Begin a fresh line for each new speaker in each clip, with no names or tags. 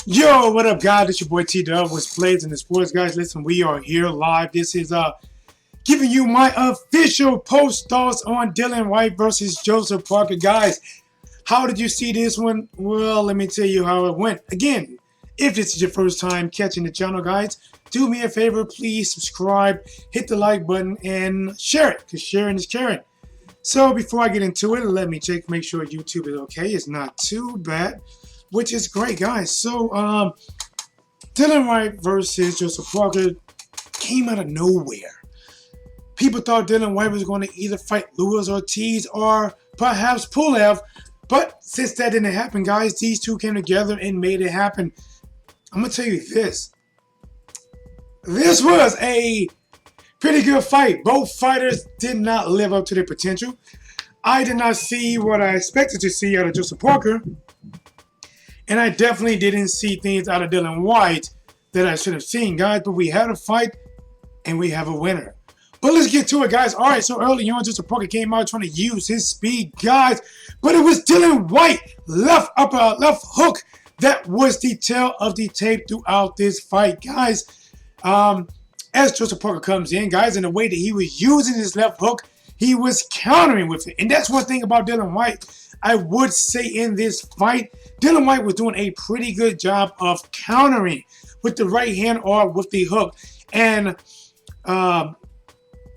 Yo, what up, guys? It's your boy T Dub with Plays in the Sports, guys. Listen, we are here live. This is giving you my official post thoughts on Dillian Whyte versus Joseph Parker, guys. How did you see this one? Well, let me tell you how it went. Again, if this is your first time catching the channel, guys, do me a favor, please subscribe, hit the like button, and share it, because sharing is caring. So before I get into it, let me make sure YouTube is okay. It's not too bad, which is great, guys. So, Dillian Whyte versus Joseph Parker came out of nowhere. People thought Dillian Whyte was going to either fight Luis Ortiz or perhaps Pulev, but since that didn't happen, guys, these two came together and made it happen. I'm going to tell you this. This was a pretty good fight. Both fighters did not live up to their potential. I did not see what I expected to see out of Joseph Parker. And I definitely didn't see things out of Dillian Whyte that I should have seen, guys. But we had a fight, and we have a winner. But let's get to it, guys. All right, so early on, Joseph Parker came out trying to use his speed, guys. But it was Dillian Whyte left hook that was the tail of the tape throughout this fight, guys. As Joseph Parker comes in, guys, in the way that he was using his left hook, he was countering with it. And that's one thing about Dillian Whyte. I would say in this fight, Dillian Whyte was doing a pretty good job of countering with the right hand or with the hook. And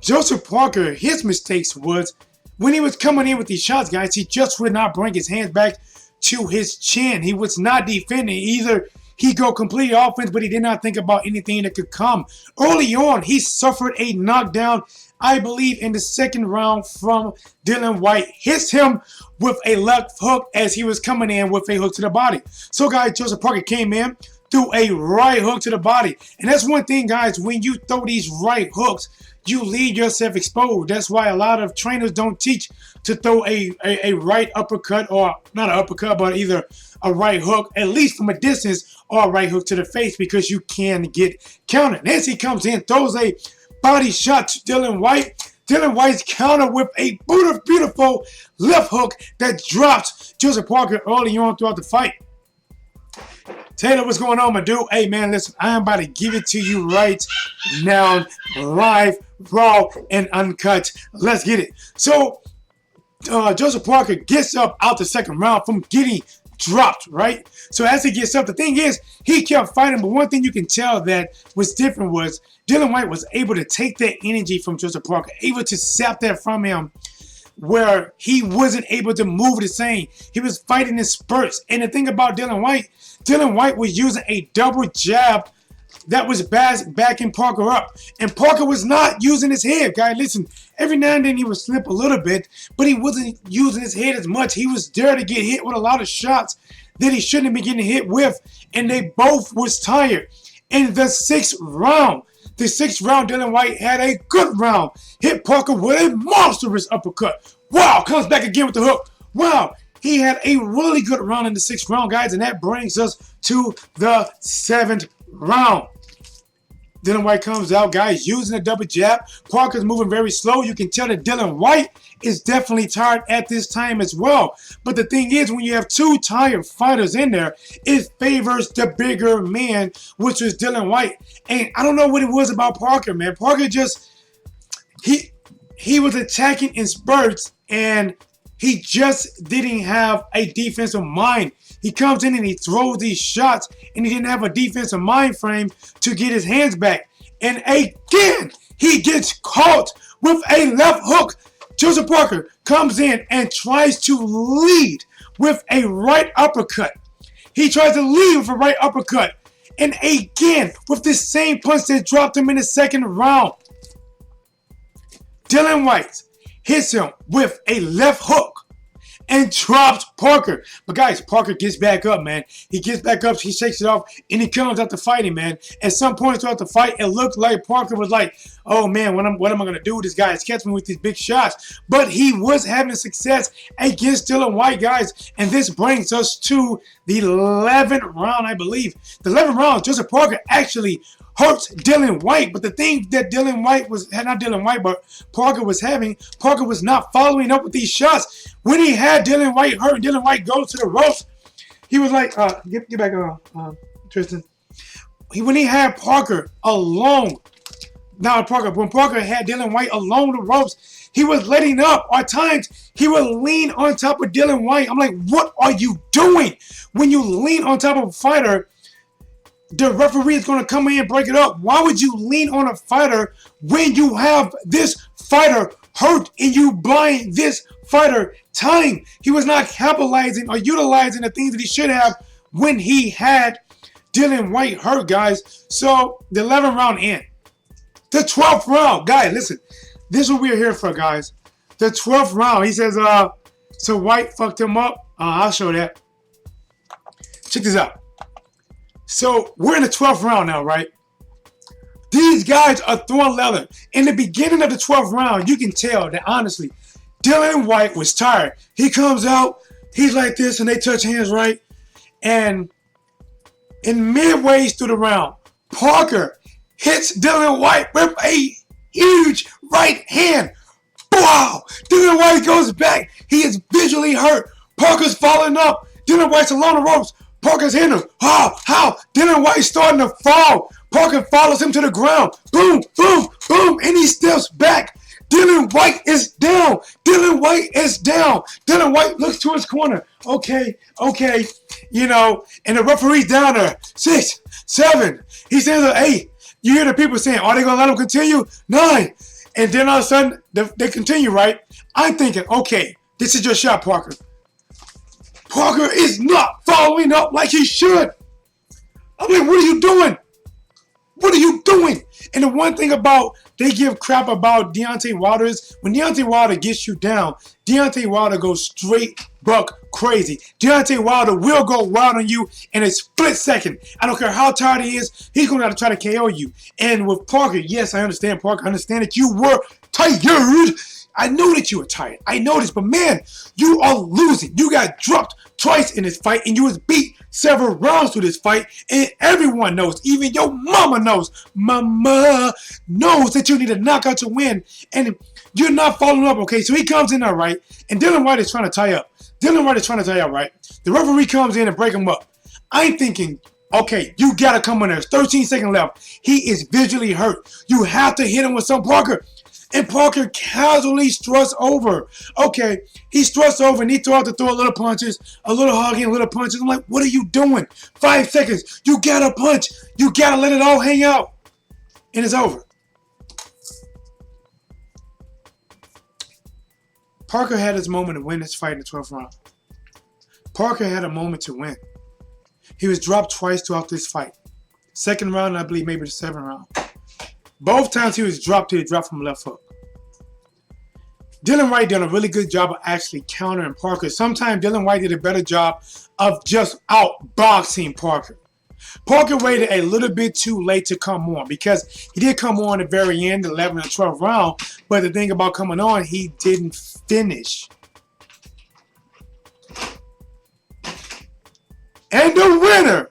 Joseph Parker, his mistakes was when he was coming in with these shots, guys, he just would not bring his hands back to his chin. He was not defending. Either he go complete offense, but he did not think about anything that could come. Early on, he suffered a knockdown, I believe, in the second round from Dillian Whyte. Hits him with a left hook as he was coming in with a hook to the body. So, guys, Joseph Parker came in, threw a right hook to the body. And that's one thing, guys, when you throw these right hooks, you leave yourself exposed. That's why a lot of trainers don't teach to throw a right uppercut, or not an uppercut, but either a right hook, at least from a distance, or a right hook to the face, because you can get countered. As he comes in, throws a body shot to Dillian Whyte. Dillian Whyte's counter with a beautiful left hook that dropped Joseph Parker early on throughout the fight. Taylor, what's going on, my dude? Hey, man, listen, I'm about to give it to you right now, live, raw, and uncut. Let's get it. So, Joseph Parker gets up out the second round from getting dropped, right? So as he gets up, the thing is, he kept fighting, but one thing you can tell that was different was Dillian Whyte was able to take that energy from Joseph Parker, able to sap that from him, where he wasn't able to move the same. He was fighting in spurts. And the thing about Dillian Whyte was using a double jab that was backing Parker up. And Parker was not using his head, guys. Listen, every now and then he would slip a little bit, but he wasn't using his head as much. He was there to get hit with a lot of shots that he shouldn't be getting hit with, and they both was tired. In the sixth round, Dillian Whyte had a good round. Hit Parker with a monstrous uppercut. Wow, comes back again with the hook. Wow, he had a really good round in the sixth round, guys, and that brings us to the seventh round. Dillian Whyte comes out, guys, using a double jab. Parker's moving very slow. You can tell that Dillian Whyte is definitely tired at this time as well. But the thing is, when you have two tired fighters in there, it favors the bigger man, which was Dillian Whyte. And I don't know what it was about Parker, man. Parker just, he was attacking in spurts, and he just didn't have a defensive mind. He comes in and he throws these shots, and he didn't have a defensive mind frame to get his hands back. And again, he gets caught with a left hook. Joseph Parker comes in and tries to lead with a right uppercut. He tries to lead with a right uppercut. And again, with the same punch that dropped him in the second round, Dillian Whyte hits him with a left hook and drops Parker. But guys, Parker gets back up, man. He gets back up, he shakes it off, and he comes out to fighting, man. At some point throughout the fight, it looked like Parker was like, oh man, what am I going to do with this guy? He's catching me with these big shots. But he was having success against Dillian Whyte, guys. And this brings us to the 11th round, I believe. The 11th round, Joseph Parker actually hurts Dillian Whyte. But the thing that Dillian Whyte was, not Dillian Whyte, but Parker was having, Parker was not following up with these shots. When he had Dillian Whyte hurt and Dillian Whyte goes to the ropes, he was like, get back on. Tristan. When he had Parker alone, not Parker, when Parker had Dillian Whyte along the ropes, he was letting up. At times, he would lean on top of Dillian Whyte. I'm like, what are you doing? When you lean on top of a fighter, the referee is going to come in and break it up. Why would you lean on a fighter when you have this fighter hurt and you buying this fighter time? He was not capitalizing or utilizing the things that he should have when he had Dillian Whyte hurt, guys. So the 11th round in. The 12th round. Guys, listen. This is what we're here for, guys. The 12th round. He says, so Whyte fucked him up. I'll show that. Check this out. So we're in the 12th round now, right? These guys are throwing leather. In the beginning of the 12th round, you can tell that, honestly, Dillian Whyte was tired. He comes out. He's like this, and they touch hands, right? And in midways through the round, Parker hits Dillian Whyte with a huge right hand. Wow! Dillian Whyte goes back. He is visually hurt. Parker's falling up. Dillian Whyte's along the ropes. Parker's hitting him. How? Dillian Whyte's starting to fall. Parker follows him to the ground. Boom, boom, boom, and he steps back. Dillian Whyte is down. Dillian Whyte is down. Dillian Whyte looks to his corner. Okay. You know, and the referee's down there. 6, 7. He says 8. You hear the people saying, are they going to let him continue? 9. And then all of a sudden, they continue, right? I'm thinking, okay, this is your shot, Parker. Parker is not following up like he should. I mean, what are you doing? What are you doing? And the one thing about, they give crap about Deontay Wilder is, when Deontay Wilder gets you down, Deontay Wilder goes straight buck crazy. Deontay Wilder will go wild on you in a split second. I don't care how tired he is, he's going to have to try to KO you. And with Parker, yes, I understand, Parker. I understand that you were tired. I know that you were tired. I know this, but man, you are losing. You got dropped twice in this fight, and you was beat several rounds through this fight, and everyone knows, even your mama knows. Mama knows that you need a knockout to win, and you're not following up, okay? So he comes in there, right? And Dillian Whyte is trying to tie up. Right? The referee comes in and break him up. I'm thinking, okay, you got to come in there. There's 13 seconds left. He is visually hurt. You have to hit him with some Parker. And Parker casually struts over. Okay, he struts over and he throws to throw a little punches, a little hugging, a little punches. I'm like, what are you doing? 5 seconds. You got to punch. You got to let it all hang out. And it's over. Parker had his moment to win this fight in the 12th round. Parker had a moment to win. He was dropped twice throughout this fight. Second round, and I believe maybe the 7th round. Both times he was dropped, he dropped from left hook. Dillian Whyte did a really good job of actually countering Parker. Sometimes Dillian Whyte did a better job of just outboxing Parker. Parker waited a little bit too late to come on, because he did come on at the very end, the 11th and 12th round. But the thing about coming on, he didn't finish. And the winner,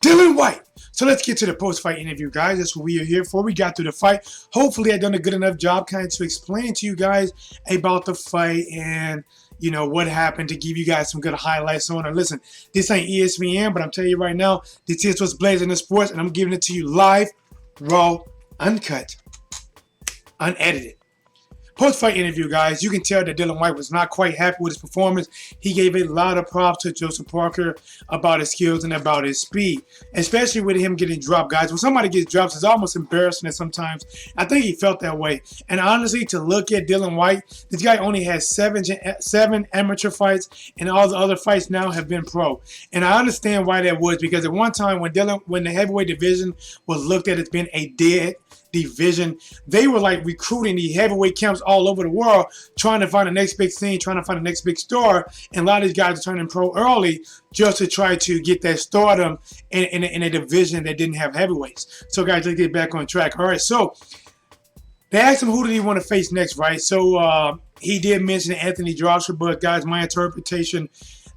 Dillian Whyte. So let's get to the post-fight interview, guys. That's what we are here for. We got through the fight. Hopefully, I've done a good enough job kind of to explain to you guys about the fight and, you know, what happened, to give you guys some good highlights on it. Listen, this ain't ESPN, but I'm telling you right now, this is what's blazing in sports, and I'm giving it to you live, raw, uncut, unedited. Post-fight interview, guys. You can tell that Dillian Whyte was not quite happy with his performance. He gave a lot of props to Joseph Parker about his skills and about his speed, especially with him getting dropped, guys. When somebody gets dropped, it's almost embarrassing at sometimes. I think he felt that way. And honestly, to look at Dillian Whyte, this guy only has seven amateur fights, and all the other fights now have been pro. And I understand why that was, because at one time when the heavyweight division was looked at as being a dead division, they were like recruiting the heavyweight camps all over the world, trying to find the next big thing, trying to find the next big star. And a lot of these guys are turning pro early just to try to get that stardom in a division that didn't have heavyweights. So guys, let's get back on track. All right, so they asked him who did he want to face next, right? So he did mention Anthony Joshua, but guys, my interpretation,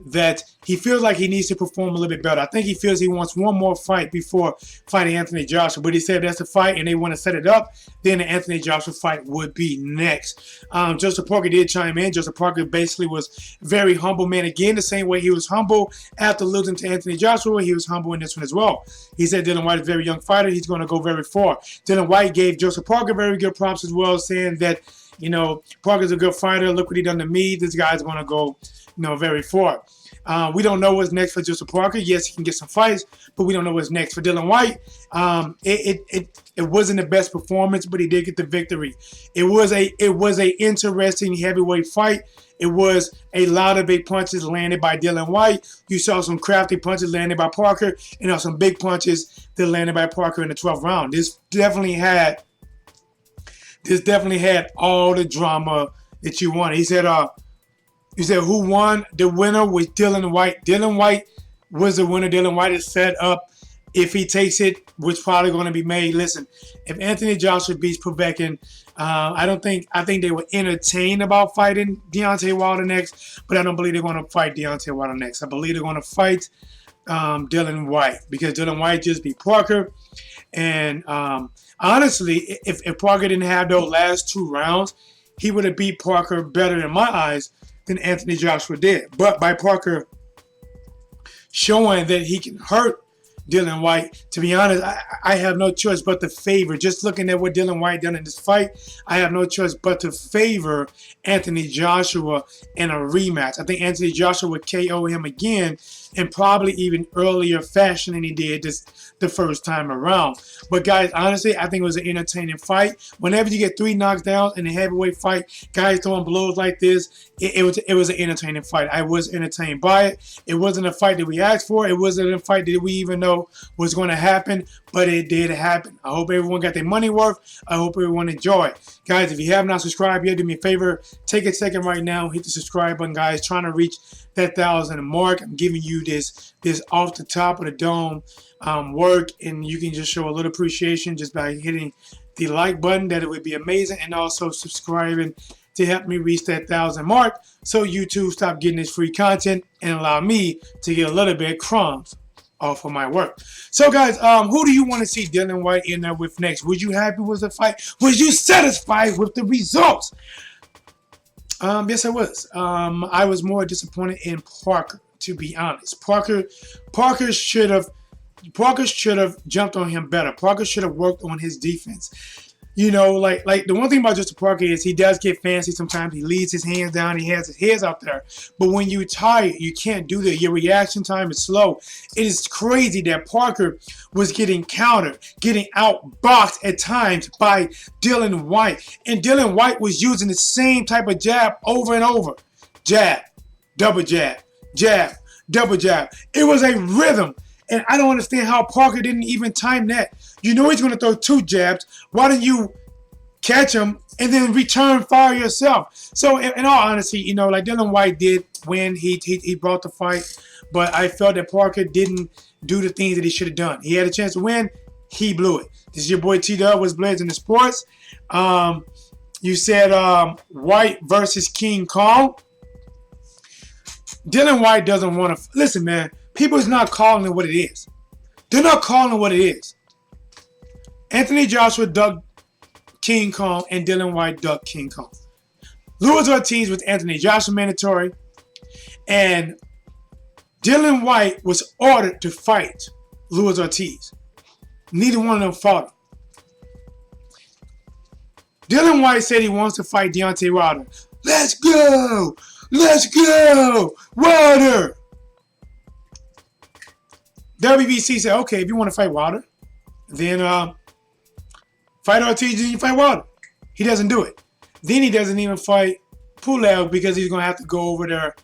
that he feels like he needs to perform a little bit better. I think he feels he wants one more fight before fighting Anthony Joshua. But he said if that's the fight and they want to set it up, then the Anthony Joshua fight would be next. Joseph Parker did chime in. Joseph Parker basically was very humble, man. Again, the same way he was humble after losing to Anthony Joshua, he was humble in this one as well. He said Dillian Whyte is a very young fighter. He's going to go very far. Dillian Whyte gave Joseph Parker very good props as well, saying that, you know, Parker's a good fighter. Look what he done to me. This guy's going to go, you know, very far. We don't know what's next for Joseph Parker. Yes, he can get some fights, but we don't know what's next for Dillian Whyte. It wasn't the best performance, but he did get the victory. It was a interesting heavyweight fight. It was a lot of big punches landed by Dillian Whyte. You saw some crafty punches landed by Parker, and some big punches that landed by Parker in the 12th round. This definitely had all the drama that you wanted. He said, who won? The winner was Dillian Whyte. Dillian Whyte was the winner. Dillian Whyte is set up. If he takes it, which probably going to be made. Listen, if Anthony Joshua beats Povetkin, I think they were entertained about fighting Deontay Wilder next, but I don't believe they're going to fight Deontay Wilder next. I believe they're going to fight Dillian Whyte, because Dillian Whyte just beat Parker. And honestly, if Parker didn't have those last 2 rounds, he would have beat Parker better in my eyes than Anthony Joshua did. But by Parker showing that he can hurt Dillian Whyte, to be honest, I have no choice but to favor. Just looking at what Dillian Whyte done in this fight, I have no choice but to favor Anthony Joshua in a rematch. I think Anthony Joshua would KO him again in probably even earlier fashion than he did the first time around. But guys, honestly, I think it was an entertaining fight. Whenever you get 3 knockdowns in a heavyweight fight, guys throwing blows like this, it was an entertaining fight. I was entertained by it. It wasn't a fight that we asked for. It wasn't a fight that we even know was going to happen, but it did happen. I hope everyone got their money worth. I hope everyone enjoyed. Guys, if you have not subscribed yet, do me a favor. Take a second right now. Hit the subscribe button, guys. Trying to reach that 1,000 mark. I'm giving you this off the top of the dome work, and you can just show a little appreciation just by hitting the like button. That it would be amazing, and also subscribing to help me reach that 1,000 mark, so YouTube stop getting this free content and allow me to get a little bit of crumbs off of my work. So guys, who do you want to see Dillian Whyte in there with next? Was you happy with the fight? Was you satisfied with the results? Yes, I was. I was more disappointed in Parker, to be honest. Parker should have jumped on him better. Parker should have worked on his defense. You know, like the one thing about Joseph Parker is he does get fancy sometimes. He leads his hands down. He has his hands out there. But when you're tired, you can't do that. Your reaction time is slow. It is crazy that Parker was getting countered, getting outboxed at times by Dillian Whyte. And Dillian Whyte was using the same type of jab over and over. Jab, double jab, jab, double jab. It was a rhythm. And I don't understand how Parker didn't even time that. You know he's going to throw 2 jabs. Why don't you catch him and then return fire yourself? So, in all honesty, you know, like Dillian Whyte did win. He brought the fight. But I felt that Parker didn't do the things that he should have done. He had a chance to win. He blew it. This is your boy T-Dub with Blades in the Sports. You said Whyte versus King Kong. Dillian Whyte doesn't want to... Listen, man. People's not calling it what it is. They're not calling it what it is. Anthony Joshua ducked King Kong and Dillian Whyte ducked King Kong. Luis Ortiz was Anthony Joshua mandatory, and Dillian Whyte was ordered to fight Luis Ortiz. Neither one of them fought him. Dillian Whyte said he wants to fight Deontay Wilder. Let's go! Let's go! Wilder! WBC said, okay, if you want to fight Wilder, then fight Ortiz and you fight Wilder. He doesn't do it. Then he doesn't even fight Pulev because he's going to have to go over there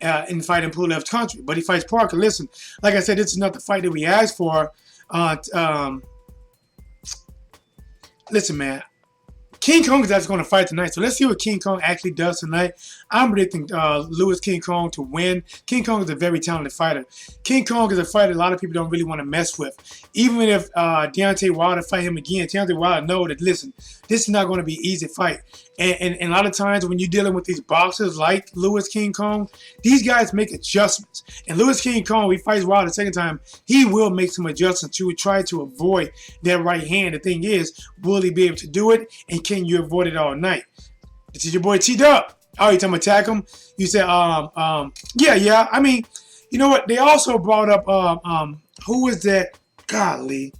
and fight in Pulev's country. But he fights Parker. Listen, like I said, this is not the fight that we asked for. Listen, man. King Kong is actually going to fight tonight, so let's see what King Kong actually does tonight. I'm predicting Luis King Kong to win. King Kong is a very talented fighter. King Kong is a fighter a lot of people don't really want to mess with. Even if Deontay Wilder fight him again, Deontay Wilder knows that, listen, this is not going to be an easy fight. And a lot of times when you're dealing with these boxers like Louis King Kong, these guys make adjustments. And Louis King Kong, he fights Wilder the second time, he will make some adjustments to try to avoid that right hand. The thing is, will he be able to do it? And can you avoid it all night? This is your boy T-Dub. Oh, you tell him attack him? You said, yeah. I mean, you know what? They also brought up, who was that? Golly.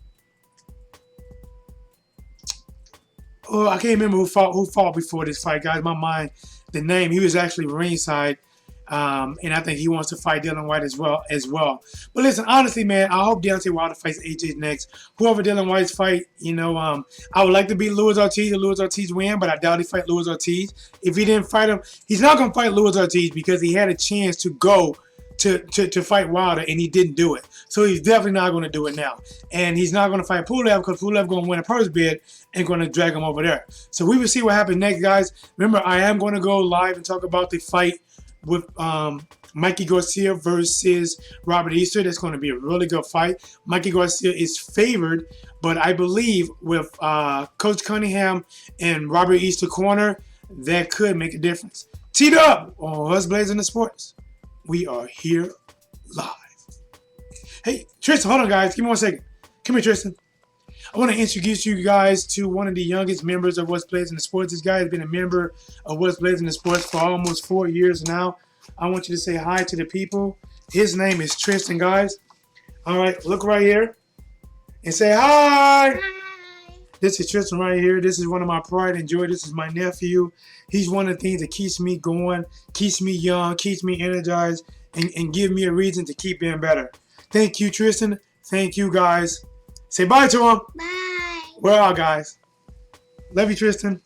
Oh, I can't remember who fought before this fight, guys. My mind, the name. He was actually ringside, and I think he wants to fight Dillian Whyte as well. But listen, honestly, man, I hope Deontay Wilder fights AJ next. Whoever Dillian Whyte's fight, you know, I would like to beat Luis Ortiz and Luis Ortiz win, but I doubt he fight Luis Ortiz. If he didn't fight him, he's not gonna fight Luis Ortiz because he had a chance to go to fight Wilder, and he didn't do it. So he's definitely not going to do it now. And he's not going to fight Pulev because Pulev going to win a purse bid and going to drag him over there. So we will see what happens next, guys. Remember, I am going to go live and talk about the fight with Mikey Garcia versus Robert Easter. That's going to be a really good fight. Mikey Garcia is favored, but I believe with Coach Cunningham and Robert Easter corner, that could make a difference. T-Dub on Us Blazing the Sports. We are here live. Hey, Tristan, hold on, guys. Give me 1 second. Come here, Tristan. I want to introduce you guys to one of the youngest members of What's Blazing the Sports. This guy has been a member of What's Blazing the Sports for almost 4 years now. I want you to say hi to the people. His name is Tristan, guys. All right, look right here and say hi. Hi. This is Tristan right here. This is one of my pride and joy. This is my nephew. He's one of the things that keeps me going, keeps me young, keeps me energized, and give me a reason to keep being better. Thank you, Tristan. Thank you, guys. Say bye to him.
Bye.
We're out, guys. Love you, Tristan.